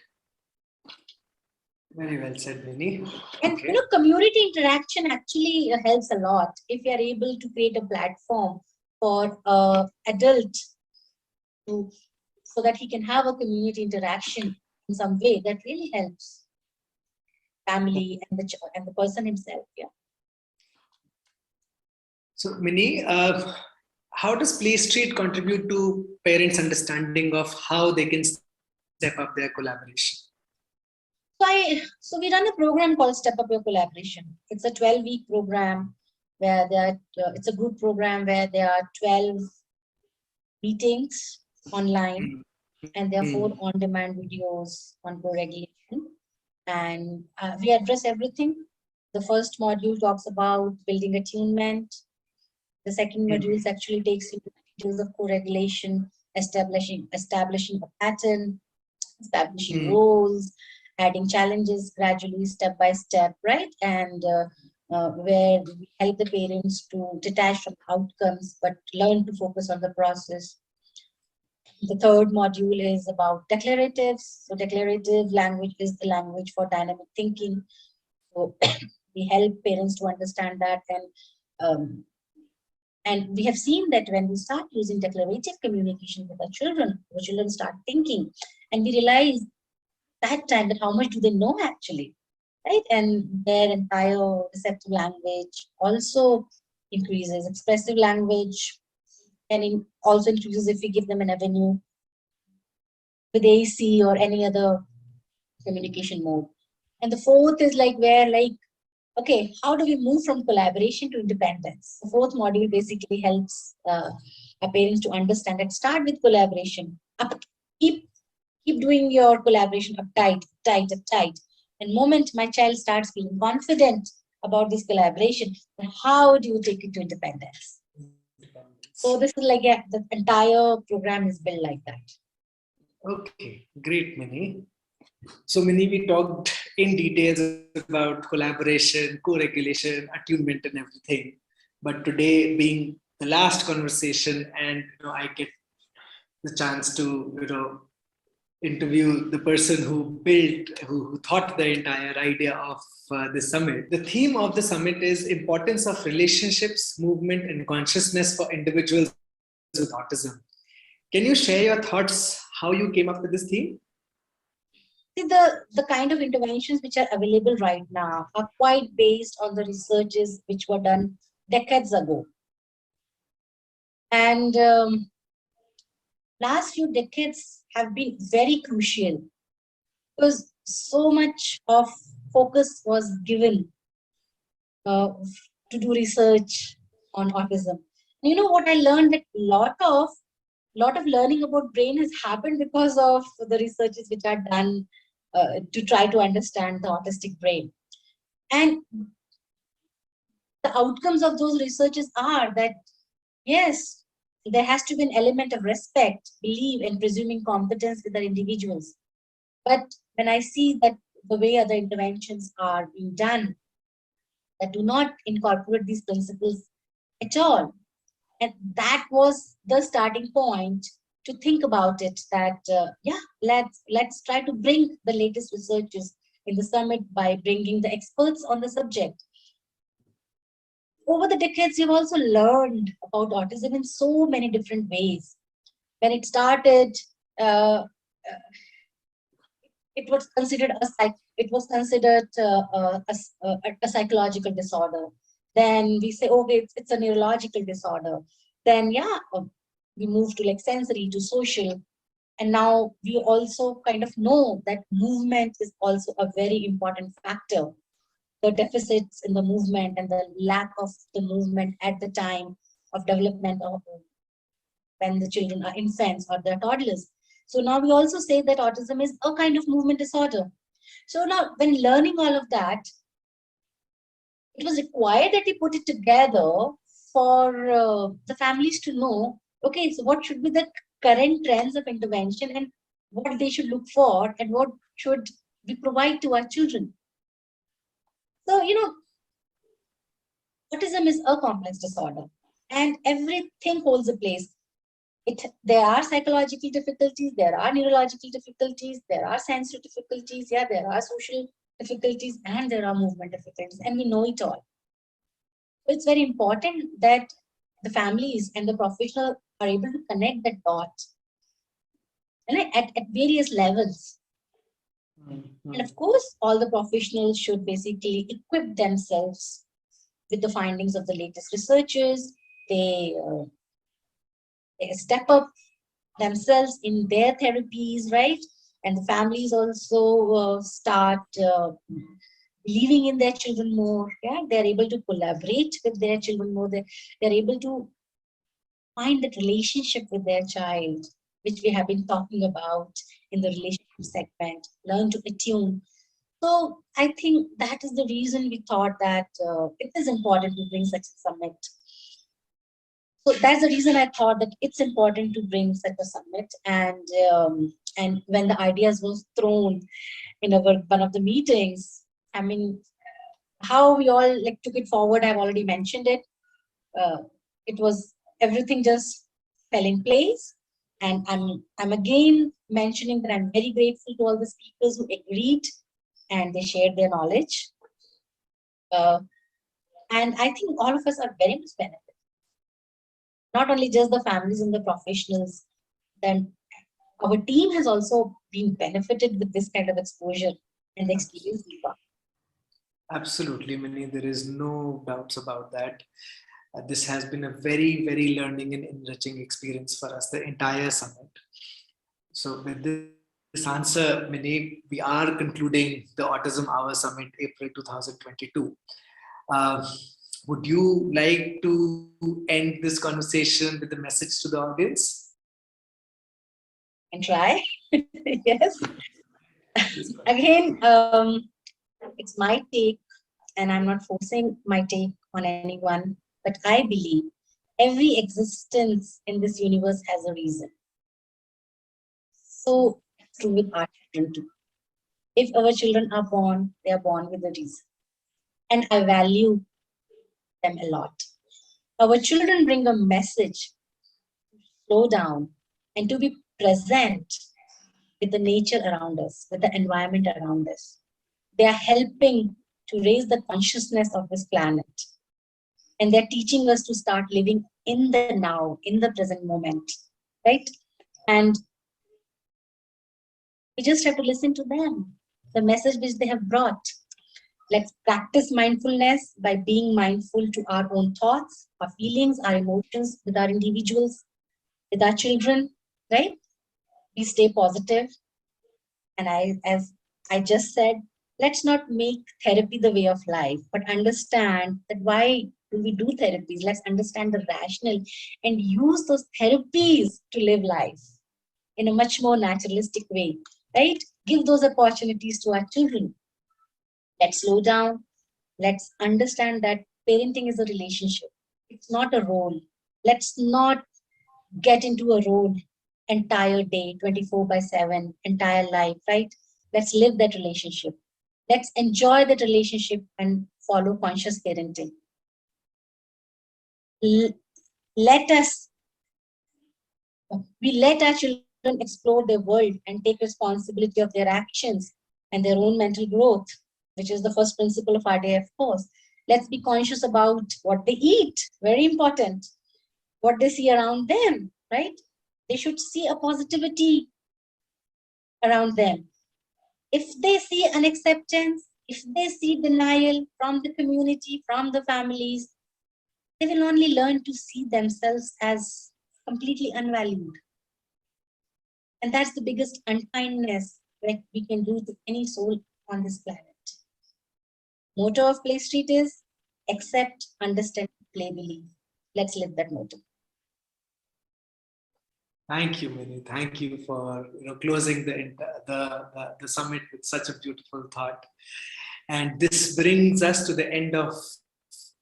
Very well said, Mini. And community interaction actually helps a lot. If you are able to create a platform for adult so that he can have a community interaction in some way, that really helps family and the person himself. Yeah. So, Mini, how does PlayStreet contribute to parents' understanding of how they can step up their collaboration? So we run a program called Step Up Your Collaboration. It's a 12-week program where it's a group program where there are 12 meetings online, and there are 4 on-demand videos on co-regulation. And we address everything. The first module talks about building attunement. The second module actually takes you to details of co-regulation, establishing a pattern, establishing roles, adding challenges gradually, step by step, right? And where we help the parents to detach from outcomes, but learn to focus on the process. The third module is about declaratives. So declarative language is the language for dynamic thinking. So we help parents to understand that And we have seen that when we start using declarative communication with our children start thinking, and we realize that time that how much do they know actually, right? And their entire receptive language also increases. Expressive language and also increases if we give them an avenue with AC or any other communication mode. And the fourth is like where like, okay, how do we move from collaboration to independence? The fourth module basically helps our parents to understand that start with collaboration. Keep doing your collaboration uptight. And moment my child starts feeling confident about this collaboration, how do you take it to independence? So this is like the entire program is built like that. Okay, great, Mini. So, Mini, we talked in details about collaboration, co-regulation, attunement, and everything. But today, being the last conversation, and I get the chance to interview the person who thought the entire idea of this summit. The theme of the summit is importance of relationships, movement, and consciousness for individuals with autism. Can you share your thoughts how you came up with this theme? See, the kind of interventions which are available right now are quite based on the researches which were done decades ago. And last few decades have been very crucial because so much of focus was given to do research on autism. You know what I learned, that lot of learning about brain has happened because of the researches which are done to try to understand the autistic brain. And the outcomes of those researches are that, yes, there has to be an element of respect, belief, and presuming competence with the individuals. But when I see that the way other interventions are being done that do not incorporate these principles at all, and that was the starting point to think about it, that let's try to bring the latest researches in the summit by bringing the experts on the subject. Over the decades, we've also learned about autism in so many different ways. When it started, it was considered a psychological disorder. Then we say, okay, it's a neurological disorder. Then we move to like sensory to social, and now we also kind of know that movement is also a very important factor. The deficits in the movement and the lack of the movement at the time of development of when the children are infants or they're toddlers. So now we also say that autism is a kind of movement disorder. So now when learning all of that, it was required that we put it together for the families to know, okay, so what should be the current trends of intervention and what they should look for and what should we provide to our children. So, autism is a complex disorder and everything holds a place. There are psychological difficulties, there are neurological difficulties, there are sensory difficulties, there are social difficulties, and there are movement difficulties, and we know it all. So it's very important that the families and the professional are able to connect that dot at various levels. Mm-hmm. And of course, all the professionals should basically equip themselves with the findings of the latest researchers. They step up themselves in their therapies, right? And the families also start believing in their children more. They're able to collaborate with their children more. They're able to find that relationship with their child, which we have been talking about in the relationship segment, learn to attune. So I think that is the reason we thought that it is important to bring such a summit. So that's the reason I thought that it's important to bring such a summit. And when the ideas was thrown in one of the meetings, I mean, how we all took it forward, I've already mentioned it. It was everything just fell in place. And I'm again mentioning that I'm very grateful to all the speakers who agreed and they shared their knowledge. And I think all of us are very much benefited. not only just the families and the professionals, then our team has also been benefited with this kind of exposure and experience. Absolutely, Mini. There is no doubts about that. This has been a very, very learning and enriching experience for us, the entire summit. So with this answer, Mini, we are concluding the Autism Hour Summit April 2022. Would you like to end this conversation with a message to the audience? And try. Yes. Again, it's my take, and I'm not forcing my take on anyone, but I believe every existence in this universe has a reason. So it's true with our children too. If our children are born, they are born with a reason. And I value them a lot. Our children bring a message to slow down and to be present with the nature around us, with the environment around us. They are helping to raise the consciousness of this planet. And they're teaching us to start living in the now, in the present moment, right? And we just have to listen to them, the message which they have brought. Let's practice mindfulness by being mindful to our own thoughts, our feelings, our emotions with our individuals, with our children, right? We stay positive. And as I just said, let's not make therapy the way of life, but understand that why do we do therapies? Let's understand the rationale and use those therapies to live life in a much more naturalistic way, right? Give those opportunities to our children. Let's slow down. Let's understand that parenting is a relationship. It's not a role. Let's not get into a role entire day, 24/7, entire life, right? Let's live that relationship. Let's enjoy that relationship and follow conscious parenting. Let our children explore their world and take responsibility of their actions and their own mental growth, which is the first principle of RDI, of course. Let's be conscious about what they eat, very important. What they see around them, right? They should see a positivity around them. If they see unacceptance, if they see denial from the community, from the families, they will only learn to see themselves as completely unvalued. And that's the biggest unkindness that we can do to any soul on this planet. Motto of PlayStreet is accept, understand, play, believe. Let's live that motto. Thank you, Mini. Thank you for closing the summit with such a beautiful thought. And this brings us to the end of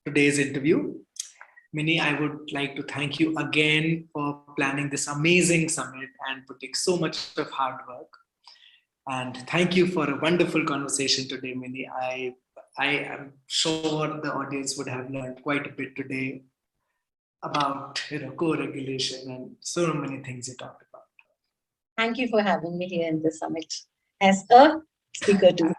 today's interview. Mini, I would like to thank you again for planning this amazing summit and putting so much of hard work. And thank you for a wonderful conversation today, Mini. I am sure the audience would have learned quite a bit today about co-regulation and so many things you talked about. Thank you for having me here in the summit as a speaker too.